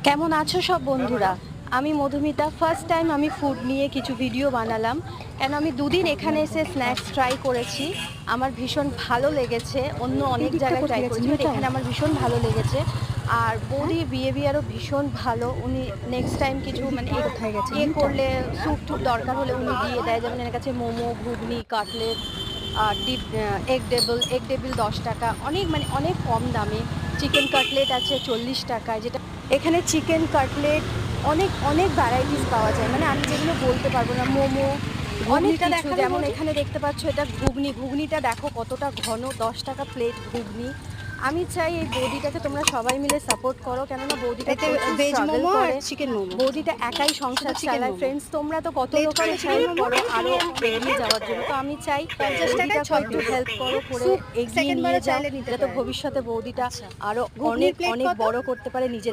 কেমন আছো সব বন্ধুরা? আমি মধুমিতা। ফার্স্ট টাইম আমি ফুড নিয়ে কিছু ভিডিও বানালাম, কেন আমি দুদিন এখানে এসে স্ন্যাক্স ট্রাই করেছি। আমার ভীষণ ভালো লেগেছে। অন্য অনেক জায়গায় ট্রাই করেছি, বাট এখানে আমার ভীষণ ভালো লেগেছে। আর বৌদির বিহেভিয়ারও ভীষণ ভালো। উনি নেক্সট টাইম কিছু মানে করলে স্যুপ টুপ দরকার হলে উনি দিয়ে দেয়। যেমন এর কাছে মোমো, ঘুগনি, কাটলেট, আর এগ ডেবিল 10 টাকা, অনেক মানে অনেক কম দামে। চিকেন কাটলেট আছে 40 টাকায়, যেটা এখানে চিকেন কাটলেট অনেক অনেক ভ্যারাইটিস পাওয়া যায়, মানে আমি যেগুলো বলতে পারবো না। মোমো, অনেক কিছু। যেমন এখানে দেখতে পাচ্ছ, এটা ঘুগনিটা দেখো কতটা ঘন, 10 টাকা প্লেট ঘুগনি। আমি চাই এই বৌদিটাকে তোমরা সবাই মিলে সাপোর্ট করো, কেননা বৌদিটা ভেজ মোমো আর চিকেন মোমো। বৌদিটা একাই সংসার chicken চালায়। momo। ফ্রেন্ডস, তোমরা তো কত Plate লোককে করে হেল্প chicken করো momo। আরো এগিয়ে যাওয়ার জন্য। তো আমি চাই 50 টাকায় বৌদিটাকে 6 একটু piece। হেল্প করো, করে Soup এগিয়ে second নিয়ে বারও যাও, চাইলে নিতে যাতে পারেন। ভবিষ্যতে বৌদিটা আচ্ছা। আরো ঘুগনির অনেক plate অনেক কত? বড় করতে পারে, নিজের